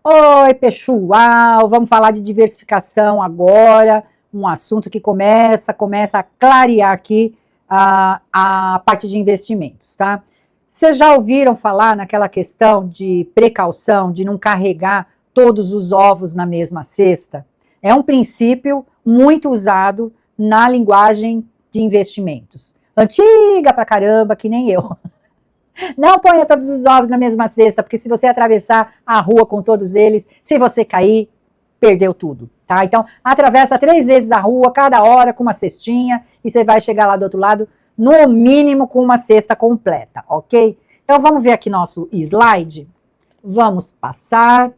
Oi, pessoal, vamos falar de diversificação agora, um assunto que começa a clarear aqui a parte de investimentos, tá? Vocês já ouviram falar naquela questão de precaução, de não carregar todos os ovos na mesma cesta? É um princípio muito usado na linguagem de investimentos. Antiga pra caramba, que nem eu. Não ponha todos os ovos na mesma cesta, porque se você atravessar a rua com todos eles, se você cair, perdeu tudo, tá? Então, atravessa 3 vezes a rua, cada hora com uma cestinha, e você vai chegar lá do outro lado, no mínimo com uma cesta completa, ok? Então, vamos ver aqui nosso slide. Vamos passar.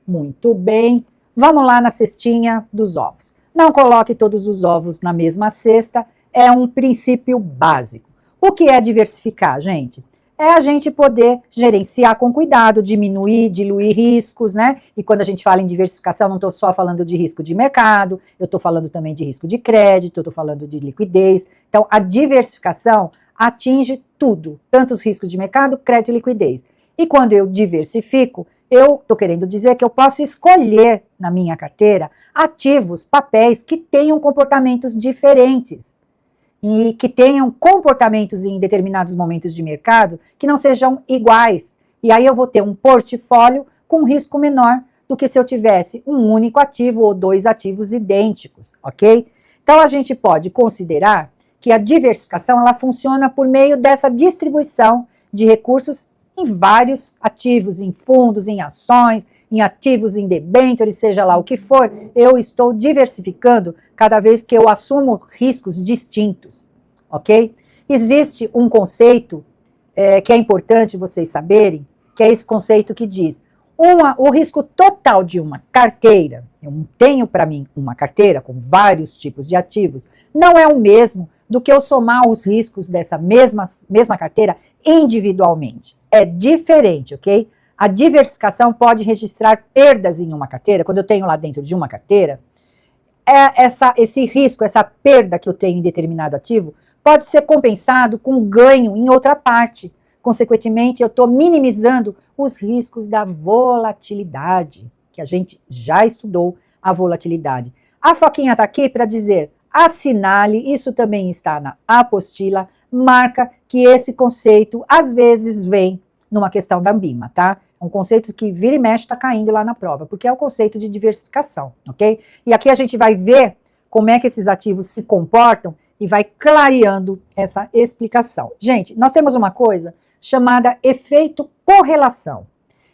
Muito bem. Vamos lá na cestinha dos ovos. Não coloque todos os ovos na mesma cesta, é um princípio básico. O que é diversificar, gente? É a gente poder gerenciar com cuidado, diminuir, diluir riscos, né? E quando a gente fala em diversificação, não estou só falando de risco de mercado, eu estou falando também de risco de crédito, eu estou falando de liquidez. Então, a diversificação atinge tudo, tanto os riscos de mercado, crédito e liquidez. E quando eu diversifico, eu estou querendo dizer que eu posso escolher na minha carteira ativos, papéis que tenham comportamentos diferentes e que tenham comportamentos em determinados momentos de mercado que não sejam iguais. E aí eu vou ter um portfólio com risco menor do que se eu tivesse um único ativo ou 2 ativos idênticos, ok? Então a gente pode considerar que a diversificação ela funciona por meio dessa distribuição de recursos em vários ativos, em fundos, em ações, em ativos, em debêntures, seja lá o que for, eu estou diversificando cada vez que eu assumo riscos distintos, ok? Existe um conceito que é importante vocês saberem, que é esse conceito que diz, o risco total de uma carteira, eu tenho para mim uma carteira com vários tipos de ativos, não é o mesmo do que eu somar os riscos dessa mesma carteira individualmente. É diferente, ok? A diversificação pode registrar perdas em uma carteira, quando eu tenho lá dentro de uma carteira, esse risco, essa perda que eu tenho em determinado ativo, pode ser compensado com ganho em outra parte. Consequentemente, eu estou minimizando os riscos da volatilidade, que a gente já estudou a volatilidade. A Foquinha está aqui para dizer, assinale, isso também está na apostila, marca que esse conceito às vezes vem numa questão da Ambima, tá? É um conceito que vira e mexe está caindo lá na prova, porque é o conceito de diversificação, ok? E aqui a gente vai ver como é que esses ativos se comportam e vai clareando essa explicação. Gente, nós temos uma coisa chamada efeito correlação.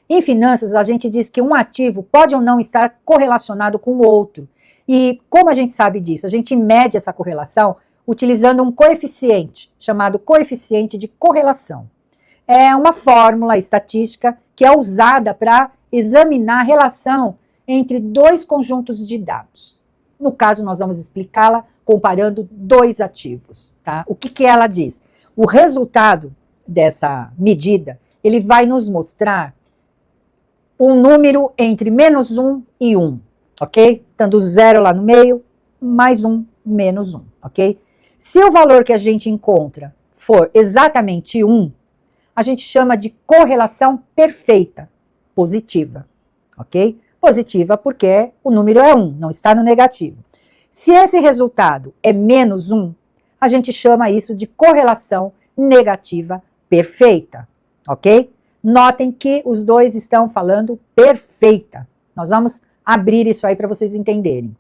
Em finanças, a gente diz que um ativo pode ou não estar correlacionado com o outro. E como a gente sabe disso? A gente mede essa correlação utilizando um coeficiente, chamado coeficiente de correlação. É uma fórmula estatística que é usada para examinar a relação entre 2 conjuntos de dados. No caso, nós vamos explicá-la comparando 2 ativos, tá? O que ela diz? O resultado dessa medida, ele vai nos mostrar um número entre -1 e 1, ok? Tendo 0 lá no meio, mais 1, menos 1, ok? Se o valor que a gente encontra for exatamente 1, a gente chama de correlação perfeita, positiva, ok? Positiva porque o número é 1, não está no negativo. Se esse resultado é -1, a gente chama isso de correlação negativa perfeita, ok? Notem que os dois estão falando perfeita. Nós vamos abrir isso aí para vocês entenderem.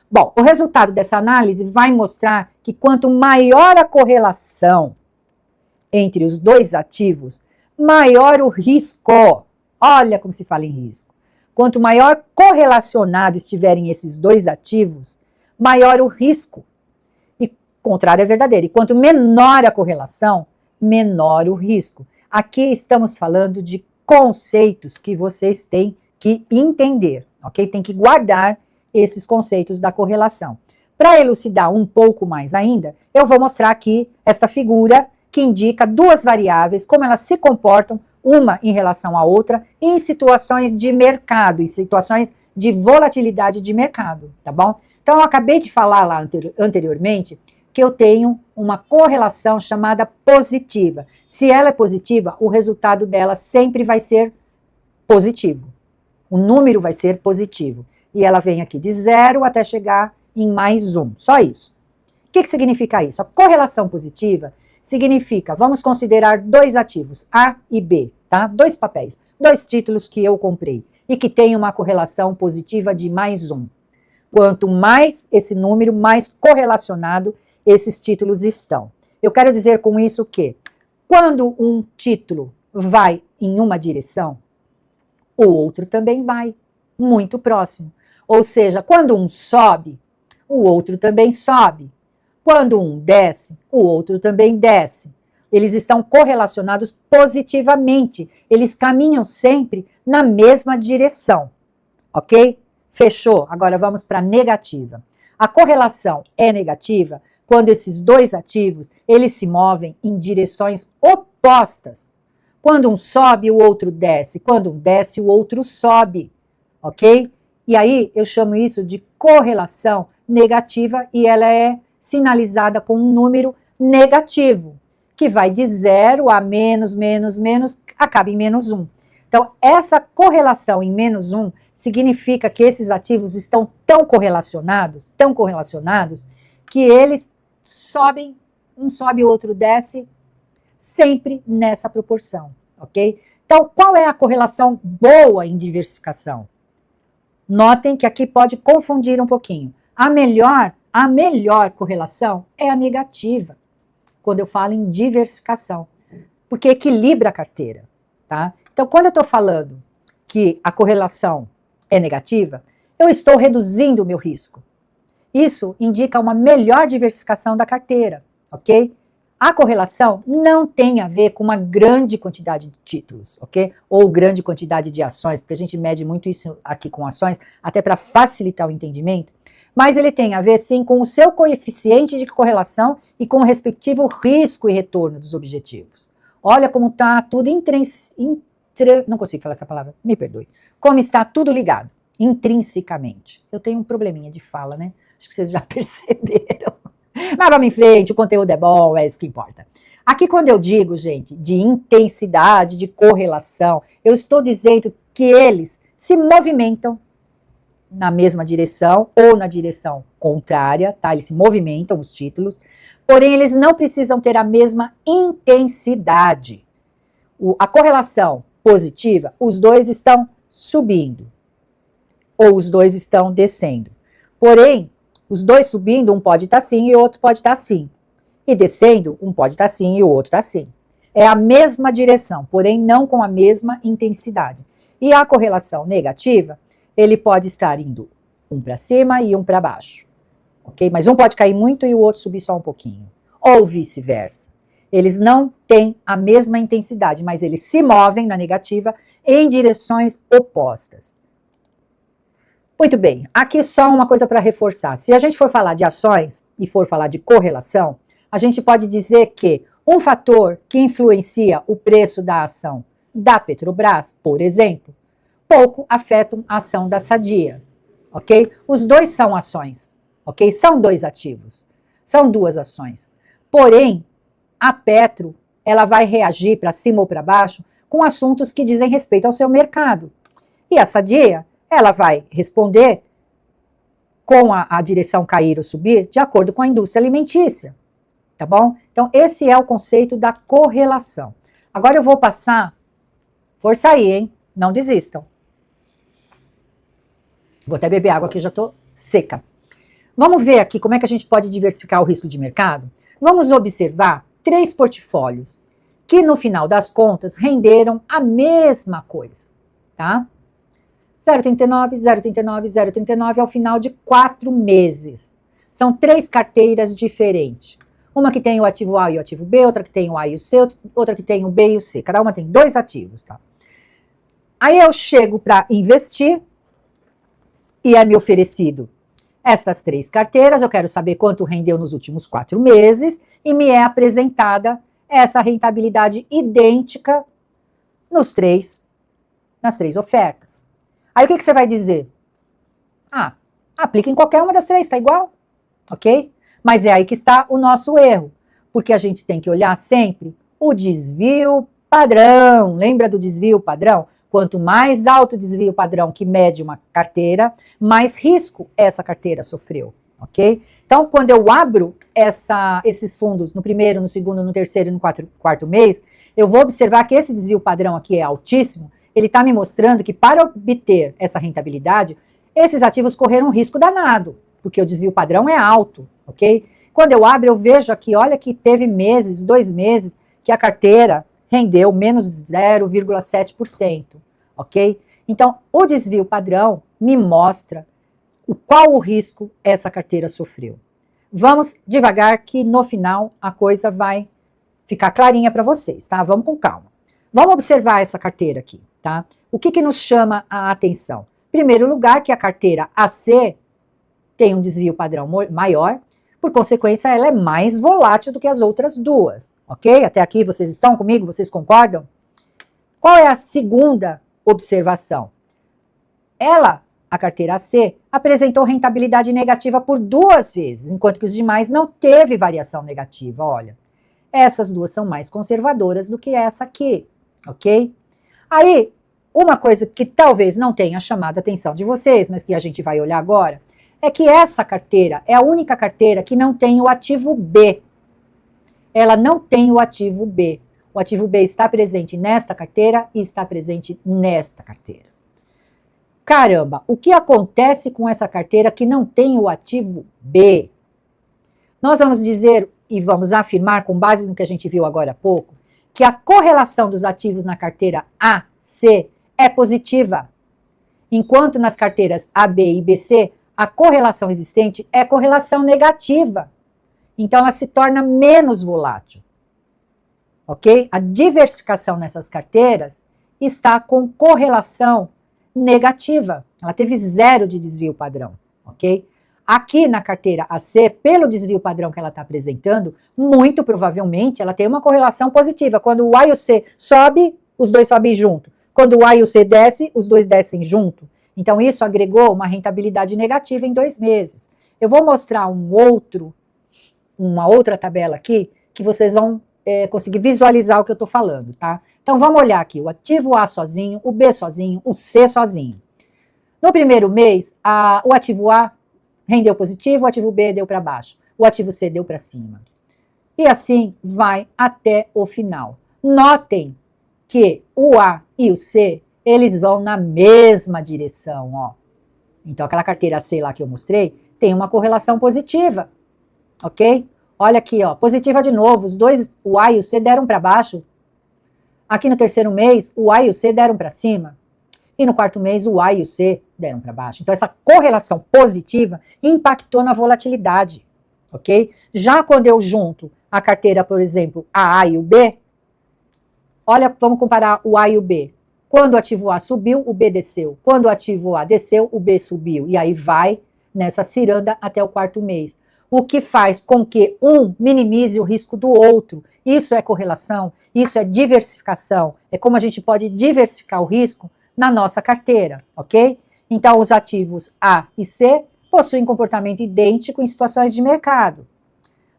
Bom, o resultado dessa análise vai mostrar que quanto maior a correlação entre os 2 ativos, maior o risco. Olha como se fala em risco. Quanto maior correlacionado estiverem esses 2 ativos, maior o risco. E o contrário é verdadeiro. E quanto menor a correlação, menor o risco. Aqui estamos falando de conceitos que vocês têm que entender, ok? Tem que guardar esses conceitos da correlação. Para elucidar um pouco mais ainda, eu vou mostrar aqui esta figura que indica 2 variáveis, como elas se comportam, uma em relação à outra, em situações de mercado, em situações de volatilidade de mercado, tá bom? Então, eu acabei de falar lá anteriormente que eu tenho uma correlação chamada positiva. Se ela é positiva, o resultado dela sempre vai ser positivo, O número vai ser positivo. E ela vem aqui de 0 até chegar em mais 1. Só isso. O que significa isso? A correlação positiva significa, vamos considerar dois ativos, A e B, tá? Dois papéis, dois títulos que eu comprei e que têm uma correlação positiva de mais 1. Quanto mais esse número, mais correlacionado esses títulos estão. Eu quero dizer com isso que, quando um título vai em uma direção, o outro também vai, muito próximo. Ou seja, quando um sobe, o outro também sobe. Quando um desce, o outro também desce. Eles estão correlacionados positivamente. Eles caminham sempre na mesma direção. Ok? Fechou? Agora vamos para a negativa. A correlação é negativa quando esses dois ativos, eles se movem em direções opostas. Quando um sobe, o outro desce. Quando um desce, o outro sobe. Ok? E aí eu chamo isso de correlação negativa e ela é sinalizada com um número negativo, que vai de 0 a menos, acaba em menos 1. Então, essa correlação em menos 1 significa que esses ativos estão tão correlacionados, que eles sobem, um sobe, o outro desce, sempre nessa proporção, ok? Então, qual é a correlação boa em diversificação? Notem que aqui pode confundir um pouquinho. A melhor correlação é a negativa, quando eu falo em diversificação, porque equilibra a carteira, tá? Então, quando eu estou falando que a correlação é negativa, eu estou reduzindo o meu risco. Isso indica uma melhor diversificação da carteira, ok? A correlação não tem a ver com uma grande quantidade de títulos, ok? Ou grande quantidade de ações, porque a gente mede muito isso aqui com ações, até para facilitar o entendimento, mas ele tem a ver, sim, com o seu coeficiente de correlação e com o respectivo risco e retorno dos objetivos. Olha como está tudo não consigo falar essa palavra, me perdoe. Como está tudo ligado, intrinsecamente. Eu tenho um probleminha de fala, né? Acho que vocês já perceberam. Mas vamos em frente, o conteúdo é bom, é isso que importa. Aqui quando eu digo, gente, de intensidade, de correlação, eu estou dizendo que eles se movimentam na mesma direção ou na direção contrária, tá? Eles se movimentam, os títulos, porém eles não precisam ter a mesma intensidade. A correlação positiva, os dois estão subindo ou os dois estão descendo. Porém, os dois subindo, um pode estar assim e o outro pode estar assim. E descendo, um pode estar assim e o outro está assim. É a mesma direção, porém não com a mesma intensidade. E a correlação negativa, ele pode estar indo um para cima e um para baixo. Ok? Mas um pode cair muito e o outro subir só um pouquinho. Ou vice-versa. Eles não têm a mesma intensidade, mas eles se movem na negativa em direções opostas. Muito bem, aqui só uma coisa para reforçar. Se a gente for falar de ações e for falar de correlação, a gente pode dizer que um fator que influencia o preço da ação da Petrobras, por exemplo, pouco afeta a ação da Sadia, ok? Os dois são ações, ok? São dois ativos, são duas ações. Porém, a Petro, ela vai reagir para cima ou para baixo com assuntos que dizem respeito ao seu mercado. E a Sadia, ela vai responder com a direção cair ou subir de acordo com a indústria alimentícia, tá bom? Então, esse é o conceito da correlação. Agora eu vou passar, força aí, hein? Não desistam. Vou até beber água aqui, já estou seca. Vamos ver aqui como é que a gente pode diversificar o risco de mercado? Vamos observar 3 portfólios que, no final das contas, renderam a mesma coisa, tá? 0,39, 0,39, 0,39 ao final de 4 meses. São 3 carteiras diferentes. Uma que tem o ativo A e o ativo B, outra que tem o A e o C, outra que tem o B e o C. Cada uma tem 2 ativos, tá? Aí eu chego para investir e é me oferecido estas 3 carteiras. Eu quero saber quanto rendeu nos últimos 4 meses e me é apresentada essa rentabilidade idêntica nas 3 ofertas. Aí o que você vai dizer? Ah, aplica em qualquer uma das 3, tá igual, ok? Mas é aí que está o nosso erro, porque a gente tem que olhar sempre o desvio padrão. Lembra do desvio padrão? Quanto mais alto o desvio padrão que mede uma carteira, mais risco essa carteira sofreu, ok? Então, quando eu abro esses fundos no primeiro, no segundo, no terceiro e no quarto mês, eu vou observar que esse desvio padrão aqui é altíssimo. Ele está me mostrando que para obter essa rentabilidade, esses ativos correram um risco danado, porque o desvio padrão é alto, ok? Quando eu abro, eu vejo aqui, olha que teve meses, 2 meses, que a carteira rendeu menos 0,7%, ok? Então, o desvio padrão me mostra qual o risco essa carteira sofreu. Vamos devagar que no final a coisa vai ficar clarinha para vocês, tá? Vamos com calma. Vamos observar essa carteira aqui, tá? O que nos chama a atenção? Em primeiro lugar, que a carteira AC tem um desvio padrão maior, por consequência, ela é mais volátil do que as outras duas, ok? Até aqui vocês estão comigo? Vocês concordam? Qual é a segunda observação? A carteira AC, apresentou rentabilidade negativa por 2 vezes, enquanto que os demais não teve variação negativa, olha. Essas duas são mais conservadoras do que essa aqui, ok? Aí, uma coisa que talvez não tenha chamado a atenção de vocês, mas que a gente vai olhar agora, é que essa carteira é a única carteira que não tem o ativo B. Ela não tem o ativo B. O ativo B está presente nesta carteira e está presente nesta carteira. Caramba, o que acontece com essa carteira que não tem o ativo B? Nós vamos dizer e vamos afirmar, com base no que a gente viu agora há pouco, que a correlação dos ativos na carteira A, C é positiva, enquanto nas carteiras AB e BC, a correlação existente é correlação negativa. Então, ela se torna menos volátil. Ok? A diversificação nessas carteiras está com correlação negativa. Ela teve 0 de desvio padrão, ok? Aqui na carteira AC, pelo desvio padrão que ela está apresentando, muito provavelmente ela tem uma correlação positiva. Quando o A e o C sobe, os dois sobem junto. Quando o A e o C desce, os dois descem junto. Então isso agregou uma rentabilidade negativa em 2 meses. Eu vou mostrar uma outra tabela aqui, que vocês vão conseguir visualizar o que eu estou falando, tá? Então vamos olhar aqui, o ativo A sozinho, o B sozinho, o C sozinho. No primeiro mês, o ativo A rendeu positivo, o ativo B deu para baixo, o ativo C deu para cima. E assim vai até o final. Notem que o A e o C, eles vão na mesma direção, ó. Então aquela carteira C lá que eu mostrei, tem uma correlação positiva, ok? Olha aqui, ó, positiva de novo, os dois, o A e o C deram para baixo. Aqui no terceiro mês, o A e o C deram para cima. E no quarto mês, o A e o C deram para baixo. Então, essa correlação positiva impactou na volatilidade, ok? Já quando eu junto a carteira, por exemplo, a e o B, olha, vamos comparar o A e o B. Quando o ativo A subiu, o B desceu. Quando o ativo A desceu, o B subiu. E aí vai nessa ciranda até o quarto mês. O que faz com que um minimize o risco do outro. Isso é correlação, isso é diversificação. É como a gente pode diversificar o risco na nossa carteira, ok? Então, os ativos A e C possuem comportamento idêntico em situações de mercado.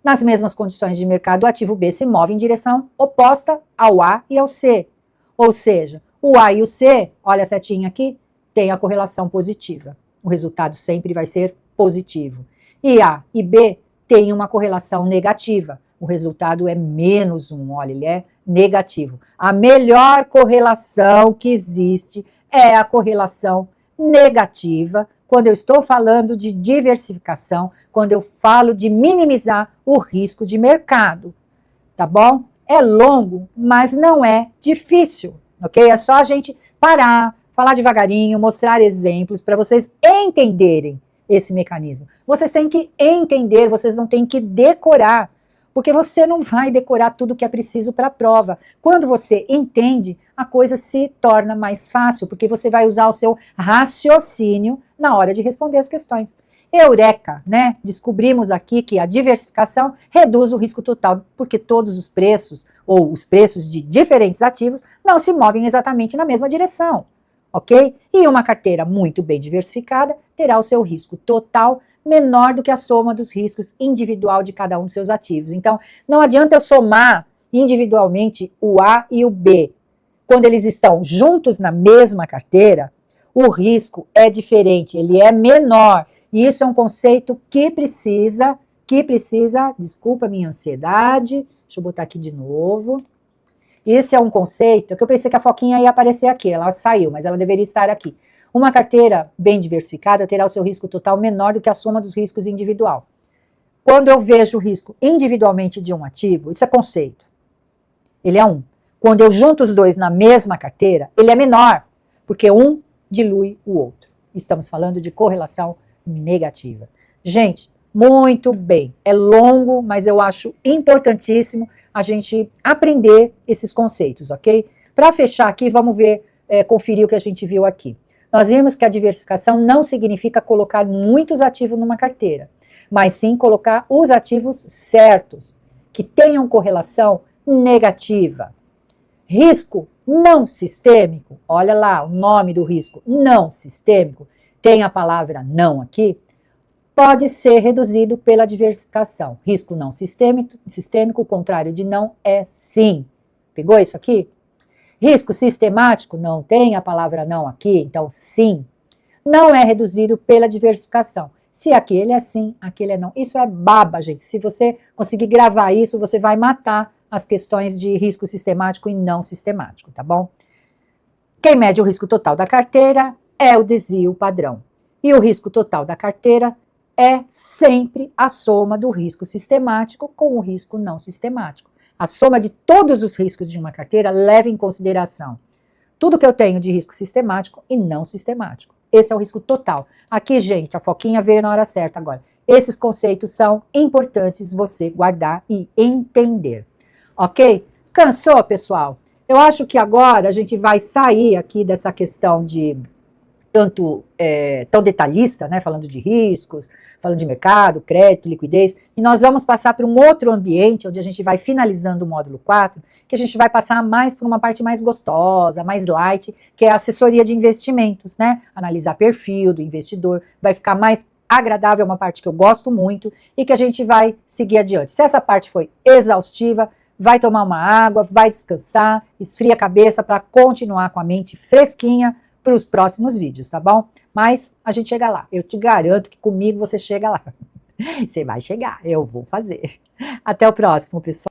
Nas mesmas condições de mercado, o ativo B se move em direção oposta ao A e ao C. Ou seja, o A e o C, olha a setinha aqui, tem a correlação positiva. O resultado sempre vai ser positivo. E A e B têm uma correlação negativa. O resultado é -1, olha, ele é negativo. A melhor correlação que existe é a correlação negativa, quando eu estou falando de diversificação, quando eu falo de minimizar o risco de mercado, tá bom? É longo, mas não é difícil, ok? É só a gente parar, falar devagarinho, mostrar exemplos para vocês entenderem esse mecanismo. Vocês têm que entender, vocês não têm que decorar, porque você não vai decorar tudo que é preciso para a prova. Quando você entende, a coisa se torna mais fácil, porque você vai usar o seu raciocínio na hora de responder as questões. Eureka, né? Descobrimos aqui que a diversificação reduz o risco total, porque todos os preços, ou os preços de diferentes ativos, não se movem exatamente na mesma direção, ok? E uma carteira muito bem diversificada terá o seu risco total menor do que a soma dos riscos individual de cada um dos seus ativos. Então, não adianta eu somar individualmente o A e o B. quando eles estão juntos na mesma carteira, o risco é diferente, ele é menor. E isso é um conceito que precisa, desculpa a minha ansiedade, deixa eu botar aqui de novo. Esse é um conceito que eu pensei que a Foquinha ia aparecer aqui, ela saiu, mas ela deveria estar aqui. Uma carteira bem diversificada terá o seu risco total menor do que a soma dos riscos individual. Quando eu vejo o risco individualmente de um ativo, isso é conceito. Ele é 1. Quando eu junto os dois na mesma carteira, ele é menor, porque um dilui o outro. Estamos falando de correlação negativa. Gente, muito bem. É longo, mas eu acho importantíssimo a gente aprender esses conceitos, ok? Para fechar aqui, vamos ver, conferir o que a gente viu aqui. Nós vimos que a diversificação não significa colocar muitos ativos numa carteira, mas sim colocar os ativos certos, que tenham correlação negativa. Risco não sistêmico, olha lá o nome do risco, não sistêmico, tem a palavra não aqui, pode ser reduzido pela diversificação. Risco não sistêmico, o contrário de não é sim. Pegou isso aqui? Risco sistemático, não tem a palavra não aqui, então sim. Não é reduzido pela diversificação. Se aquele é sim, aquele é não. Isso é baba, gente. Se você conseguir gravar isso, você vai matar as questões de risco sistemático e não sistemático, tá bom? Quem mede o risco total da carteira é o desvio padrão. E o risco total da carteira é sempre a soma do risco sistemático com o risco não sistemático. A soma de todos os riscos de uma carteira leva em consideração tudo que eu tenho de risco sistemático e não sistemático. Esse é o risco total. Aqui, gente, a Foquinha veio na hora certa agora. Esses conceitos são importantes você guardar e entender. Ok? Cansou, pessoal? Eu acho que agora a gente vai sair aqui dessa questão de tão detalhista, né, falando de riscos, falando de mercado, crédito, liquidez, e nós vamos passar para um outro ambiente, onde a gente vai finalizando o módulo 4, que a gente vai passar mais por uma parte mais gostosa, mais light, que é a assessoria de investimentos, né, analisar perfil do investidor, vai ficar mais agradável, é uma parte que eu gosto muito, e que a gente vai seguir adiante. Se essa parte foi exaustiva, vai tomar uma água, vai descansar, esfria a cabeça para continuar com a mente fresquinha, para os próximos vídeos, tá bom? Mas a gente chega lá. Eu te garanto que comigo você chega lá. Você vai chegar, eu vou fazer. Até o próximo, pessoal.